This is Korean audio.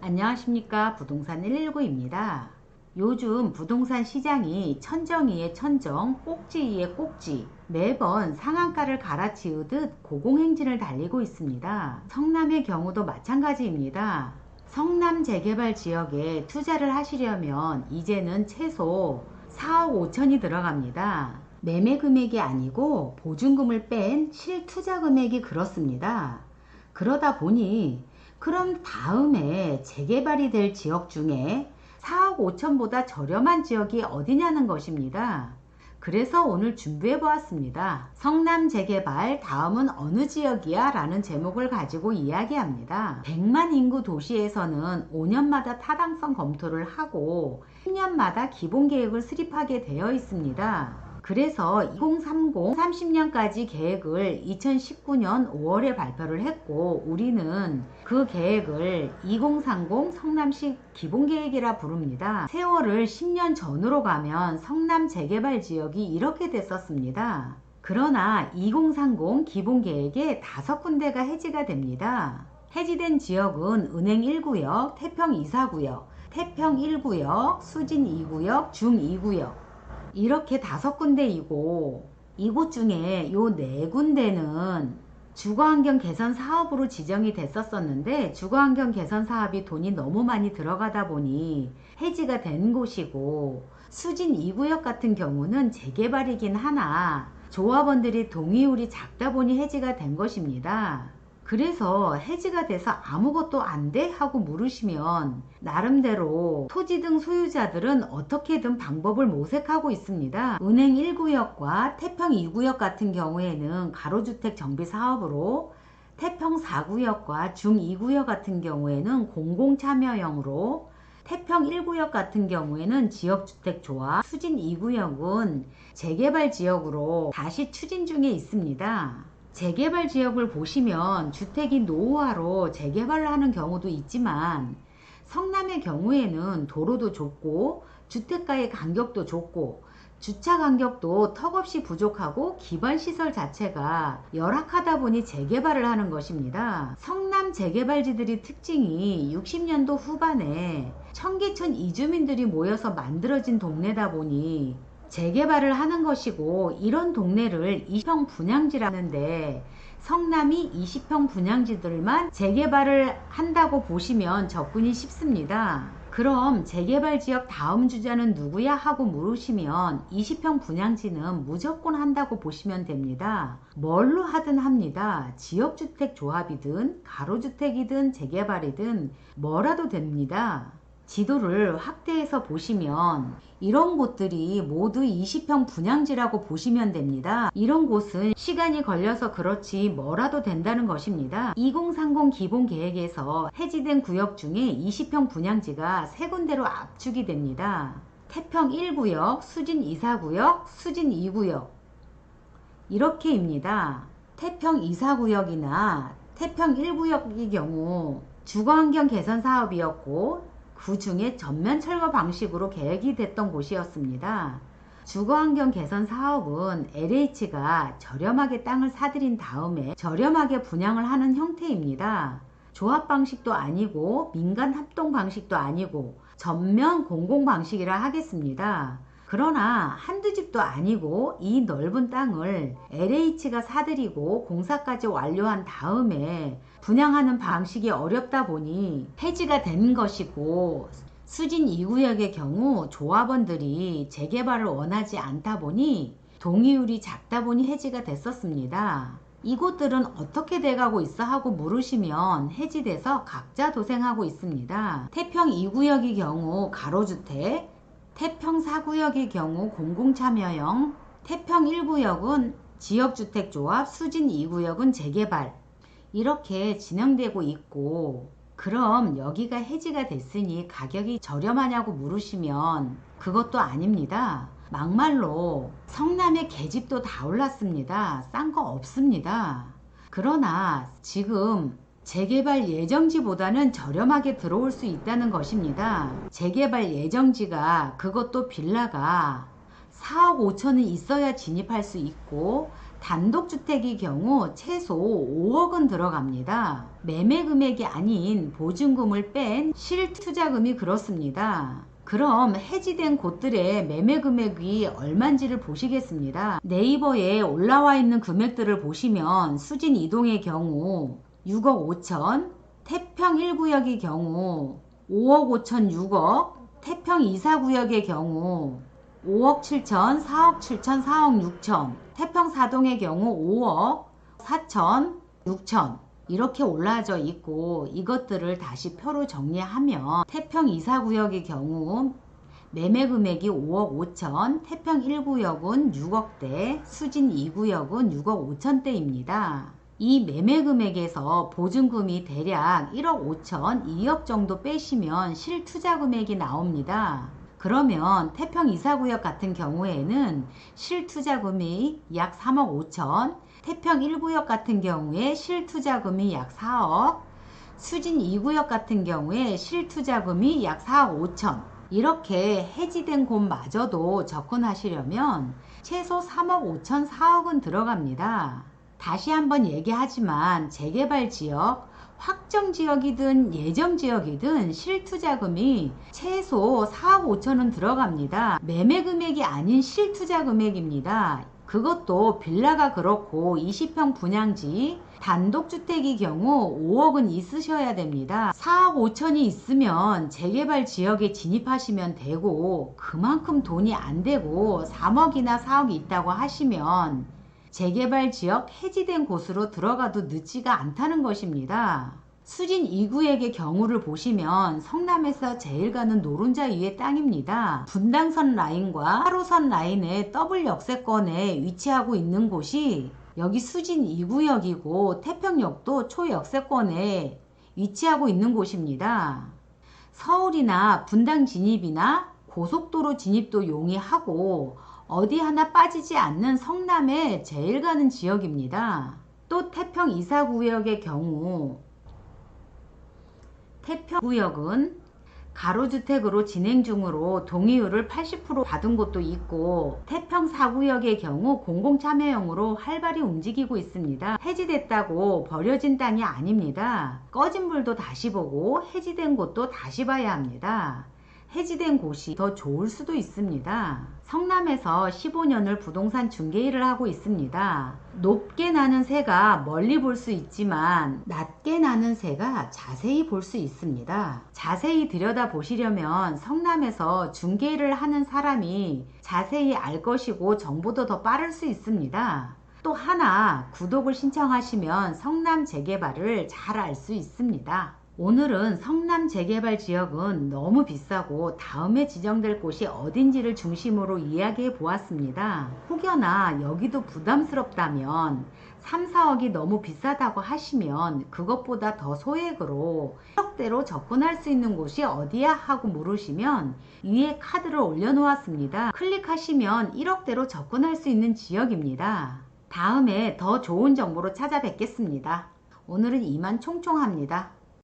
안녕하십니까. 부동산 119입니다. 요즘 부동산 시장이 천정 위에 천정, 꼭지 위에 꼭지, 매번 상한가를 갈아치우듯 고공행진을 달리고 있습니다. 성남의 경우도 마찬가지입니다. 성남 재개발 지역에 투자를 하시려면 이제는 최소 4억 5천이 들어갑니다. 매매 금액이 아니고 보증금을 뺀 실투자 금액이 그렇습니다. 그러다 보니 그럼 다음에 재개발이 될 지역 중에 4억 5천보다 저렴한 지역이 어디냐는 것입니다. 그래서 오늘 준비해 보았습니다. 성남 재개발 다음은 어느 지역이야? 라는 제목을 가지고 이야기합니다. 100만 인구 도시에서는 5년마다 타당성 검토를 하고 10년마다 기본계획을 수립하게 되어 있습니다. 그래서 2030 30년까지 계획을 2019년 5월에 발표를 했고, 우리는 그 계획을 2030 성남시 기본계획이라 부릅니다. 세월을 10년 전으로 가면 성남 재개발 지역이 이렇게 됐었습니다. 그러나 2030 기본계획에 5군데가 해지가 됩니다. 해지된 지역은 은행 1구역, 태평 2사구역, 태평 1구역, 수진 2구역, 중 2구역, 이렇게 5군데이고, 이곳 중에 요 4군데는 주거환경 개선 사업으로 지정이 됐었는데, 주거환경 개선 사업이 돈이 너무 많이 들어가다 보니 해지가 된 곳이고, 수진 2구역 같은 경우는 재개발이긴 하나 조합원들이 동의율이 작다 보니 해지가 된 것입니다. 그래서 해지가 돼서 아무것도 안 돼? 하고 물으시면 나름대로 토지 등 소유자들은 어떻게든 방법을 모색하고 있습니다. 은행 1구역과 태평 2구역 같은 경우에는 가로주택 정비 사업으로, 태평 4구역과 중 2구역 같은 경우에는 공공참여형으로, 태평 1구역 같은 경우에는 지역주택조합, 수진 2구역은 재개발 지역으로 다시 추진 중에 있습니다. 재개발 지역을 보시면 주택이 노후화로 재개발을 하는 경우도 있지만, 성남의 경우에는 도로도 좁고 주택가의 간격도 좁고 주차 간격도 턱없이 부족하고 기반시설 자체가 열악하다 보니 재개발을 하는 것입니다. 성남 재개발지들의 특징이 60년도 후반에 청계천 이주민들이 모여서 만들어진 동네다 보니 재개발을 하는 것이고, 이런 동네를 20평 분양지라는데 성남이 20평 분양지들만 재개발을 한다고 보시면 접근이 쉽습니다. 그럼 재개발 지역 다음 주자는 누구야? 하고 물으시면 20평 분양지는 무조건 한다고 보시면 됩니다. 뭘로 하든 합니다. 지역주택 조합이든 가로주택이든 재개발이든 뭐라도 됩니다. 지도를 확대해서 보시면 이런 곳들이 모두 20평 분양지라고 보시면 됩니다. 이런 곳은 시간이 걸려서 그렇지 뭐라도 된다는 것입니다. 2030 기본계획에서 해지된 구역 중에 20평 분양지가 3군데로 압축이 됩니다. 태평 1구역, 수진 2사구역, 수진 2구역, 이렇게입니다. 태평 2사구역이나 태평 1구역의 경우 주거환경 개선 사업이었고, 그 중에 전면 철거 방식으로 계획이 됐던 곳이었습니다. 주거환경 개선 사업은 LH가 저렴하게 땅을 사들인 다음에 저렴하게 분양을 하는 형태입니다. 조합 방식도 아니고 민간 합동 방식도 아니고 전면 공공 방식이라 하겠습니다. 그러나 한두 집도 아니고 이 넓은 땅을 LH가 사들이고 공사까지 완료한 다음에 분양하는 방식이 어렵다 보니 해지가 된 것이고, 수진 2구역의 경우 조합원들이 재개발을 원하지 않다 보니 동의율이 작다 보니 해지가 됐었습니다. 이곳들은 어떻게 돼가고 있어? 하고 물으시면 해지돼서 각자 도생하고 있습니다. 태평 2구역의 경우 가로주택, 태평 4구역의 경우 공공참여형, 태평 1구역은 지역주택조합, 수진 2구역은 재개발, 이렇게 진행되고 있고, 그럼 여기가 해지가 됐으니 가격이 저렴하냐고 물으시면 그것도 아닙니다. 막말로 성남의 계집도 다 올랐습니다. 싼 거 없습니다. 그러나 지금 재개발 예정지보다는 저렴하게 들어올 수 있다는 것입니다. 재개발 예정지가, 그것도 빌라가 4억 5천은 있어야 진입할 수 있고, 단독주택의 경우 최소 5억은 들어갑니다. 매매 금액이 아닌 보증금을 뺀 실투자금이 그렇습니다. 그럼 해지된 곳들의 매매 금액이 얼마인지를 보시겠습니다. 네이버에 올라와 있는 금액들을 보시면 수진 2동의 경우 6억 5천, 태평 1구역의 경우 5억 5천 6억, 태평 2, 4구역의 경우 5억 7천, 4억 7천, 4억 6천, 태평 4동의 경우 5억 4천, 6천 이렇게 올라져 있고, 이것들을 다시 표로 정리하면 태평 2, 4구역의 경우 매매 금액이 5억 5천, 태평 1구역은 6억대, 수진 2구역은 6억 5천대입니다. 이 매매 금액에서 보증금이 대략 1억 5천, 2억 정도 빼시면 실투자 금액이 나옵니다. 그러면 태평 2, 4구역 같은 경우에는 실투자금이 약 3억 5천, 태평 1구역 같은 경우에 실투자금이 약 4억, 수진 2구역 같은 경우에 실투자금이 약 4억 5천, 이렇게 해지된 곳마저도 접근하시려면 최소 3억 5천, 4억은 들어갑니다. 다시 한번 얘기하지만 재개발 지역, 확정 지역이든 예정 지역이든 실투자금이 최소 4억 5천은 들어갑니다. 매매 금액이 아닌 실투자 금액입니다. 그것도 빌라가 그렇고 20평 분양지, 단독주택의 경우 5억은 있으셔야 됩니다. 4억 5천이 있으면 재개발 지역에 진입하시면 되고, 그만큼 돈이 안 되고 3억이나 4억이 있다고 하시면 재개발 지역 해지된 곳으로 들어가도 늦지가 않다는 것입니다. 수진 2구역의 경우를 보시면 성남에서 제일 가는 노른자 위의 땅입니다. 분당선 라인과 8호선 라인의 더블 역세권에 위치하고 있는 곳이 여기 수진 2구역이고, 태평역도 초역세권에 위치하고 있는 곳입니다. 서울이나 분당 진입이나 고속도로 진입도 용이하고 어디 하나 빠지지 않는 성남에 제일 가는 지역입니다. 또 태평 2, 4구역의 경우 태평구역은 가로주택으로 진행 중으로 동의율을 80% 받은 곳도 있고, 태평 4구역의 경우 공공참여형으로 활발히 움직이고 있습니다. 해지됐다고 버려진 땅이 아닙니다. 꺼진 불도 다시 보고 해지된 곳도 다시 봐야 합니다. 해지된 곳이 더 좋을 수도 있습니다. 성남에서 15년을 부동산 중개 일을 하고 있습니다. 높게 나는 새가 멀리 볼 수 있지만 낮게 나는 새가 자세히 볼 수 있습니다. 자세히 들여다보시려면 성남에서 중개 일을 하는 사람이 자세히 알 것이고 정보도 더 빠를 수 있습니다. 또 하나, 구독을 신청하시면 성남 재개발을 잘 알 수 있습니다. 오늘은 성남 재개발 지역은 너무 비싸고 다음에 지정될 곳이 어딘지를 중심으로 이야기해 보았습니다. 혹여나 여기도 부담스럽다면 3, 4억이 너무 비싸다고 하시면 그것보다 더 소액으로 1억대로 접근할 수 있는 곳이 어디야 하고 물으시면 위에 카드를 올려놓았습니다. 클릭하시면 1억대로 접근할 수 있는 지역입니다. 다음에 더 좋은 정보로 찾아뵙겠습니다. 오늘은 이만 총총합니다.